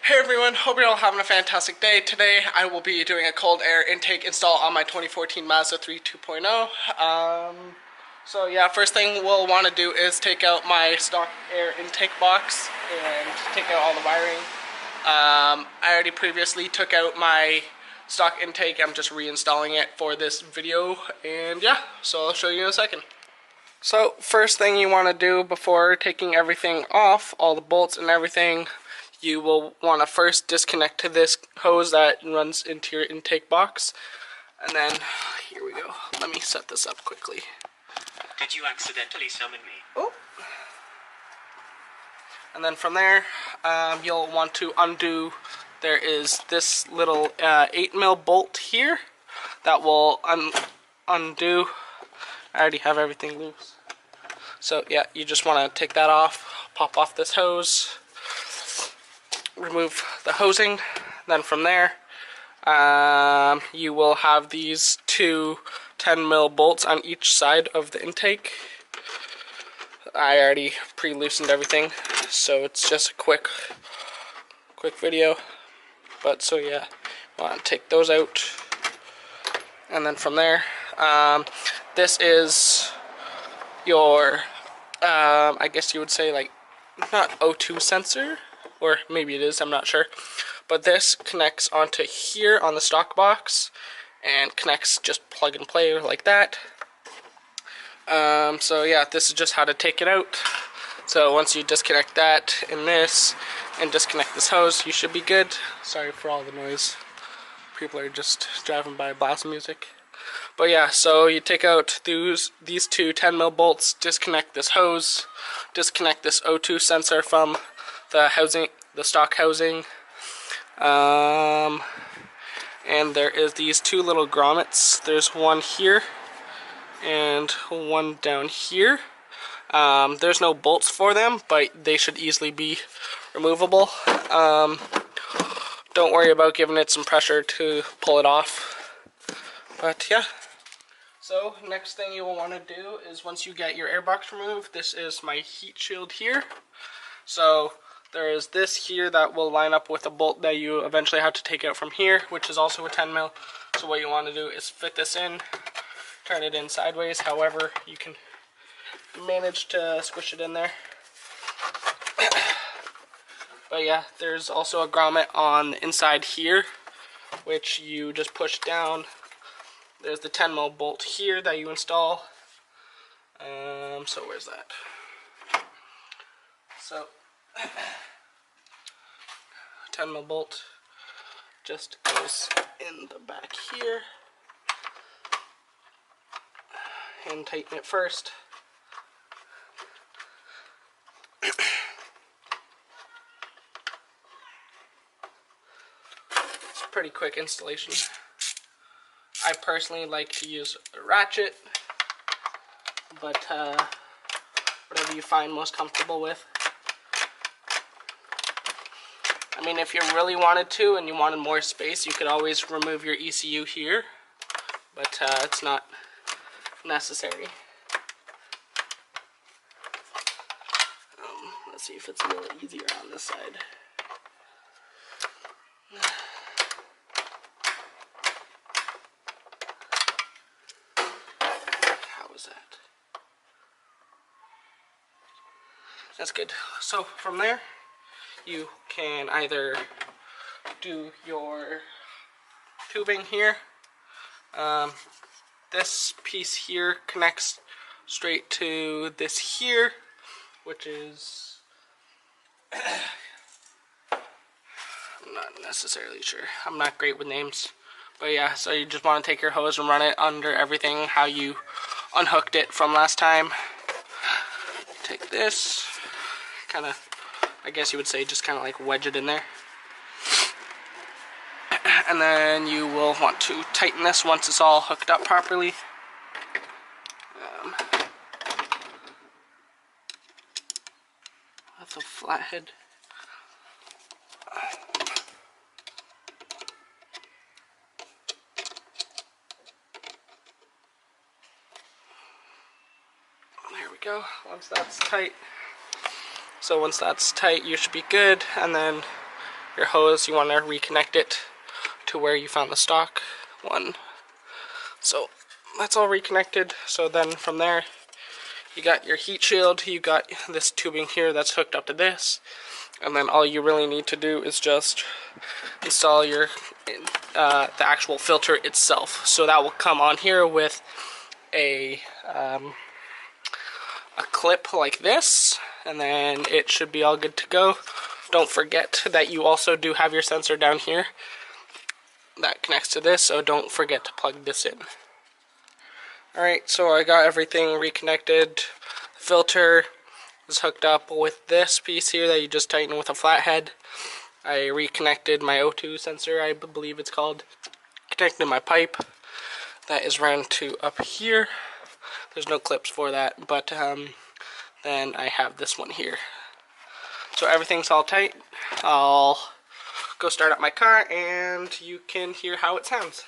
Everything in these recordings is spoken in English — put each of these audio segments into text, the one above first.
Hey everyone, hope you're all having a fantastic day. Today I will be doing a cold air intake install on my 2014 Mazda 3 2.0. So yeah, first thing we'll want to do is take out my stock air intake box and take out all the wiring. I already previously took out my stock intake. I'm just reinstalling it for this video, and yeah, so I'll show you in a second. So first thing you want to do before taking everything off, all the bolts and everything, you will want to first disconnect to this hose that runs into your intake box. And then, here we go. Let me set this up quickly. Did you accidentally summon me? Oh. And then from there, you'll want to undo. There is this little 8mm bolt here that will undo. I already have everything loose. So yeah, you just want to take that off, pop off this hose, remove the hosing. Then from there, you will have these two 10mm bolts on each side of the intake. I already pre-loosened everything, so it's just a quick video. But so yeah, want to take those out, and then from there, this is your I guess you would say, like, not O2 sensor, or maybe it is, I'm not sure, but this connects onto here on the stock box and connects just plug and play like that. So yeah, this is just how to take it out. So once you disconnect that and this and disconnect this hose, you should be good. Sorry for all the noise, people are just driving by blasting music. But yeah, so you take out these two 10mm bolts, disconnect this hose, disconnect this O2 sensor from the housing, the stock housing, and there is these two little grommets. There's one here and one down here. There's no bolts for them, but they should easily be removable. Don't worry about giving it some pressure to pull it off. But yeah. So next thing you will want to do is, once you get your airbox removed, this is my heat shield here. So there is this here that will line up with a bolt that you eventually have to take out from here, which is also a 10mm. So what you want to do is fit this in, turn it in sideways, however you can manage to squish it in there. But yeah, there's also a grommet on the inside here, which you just push down. There's the 10mm bolt here that you install. So where's that? So 10mm bolt just goes in the back here, and tighten it first. It's a pretty quick installation. I personally like to use a ratchet, but whatever you find most comfortable with. I mean, if you really wanted to and you wanted more space, you could always remove your ECU here, but it's not necessary. Let's see if it's a little easier on this side. That. That's good. So from there, you can either do your tubing here. This piece here connects straight to this here, which is I'm not necessarily sure. I'm not great with names. But yeah, so you just want to take your hose and run it under everything how you unhooked it from last time. Take this, kind of, I guess you would say, just kind of like wedge it in there. And then you will want to tighten this once it's all hooked up properly. That's a flathead. There we go. Once that's tight, you should be good. And then your hose, you want to reconnect it to where you found the stock one. So that's all reconnected. So then from there, you got your heat shield, you got this tubing here that's hooked up to this, and then all you really need to do is just install your the actual filter itself. So that will come on here with a clip like this, and then it should be all good to go. Don't forget that you also do have your sensor down here that connects to this, so don't forget to plug this in. Alright, so I got everything reconnected. The filter is hooked up with this piece here that you just tighten with a flathead. I reconnected my O2 sensor, I believe it's called. Connected my pipe that is ran to up here. There's no clips for that, but then I have this one here. So everything's all tight. I'll go start up my car and you can hear how it sounds.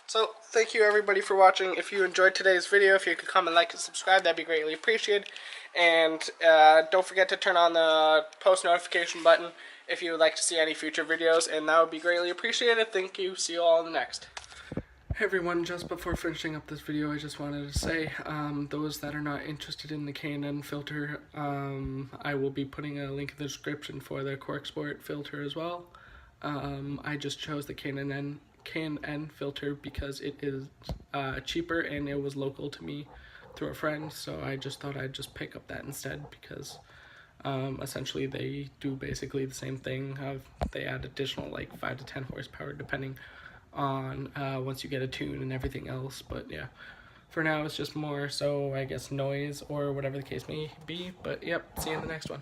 So, thank you everybody for watching. If you enjoyed today's video, if you could comment, like, and subscribe, that'd be greatly appreciated. And don't forget to turn on the post notification button if you would like to see any future videos, and that would be greatly appreciated. Thank you. See you all in the next. Hey everyone, just before finishing up this video, I just wanted to say, those that are not interested in the K&N filter, I will be putting a link in the description for the Corksport filter as well. I just chose the K&N filter because it is cheaper and it was local to me through a friend, so I just thought I'd just pick up that instead because essentially they do basically the same thing. They add additional like 5 to 10 horsepower depending on once you get a tune and everything else, but yeah, for now it's just more so I guess noise or whatever the case may be. But yep, see you in the next one.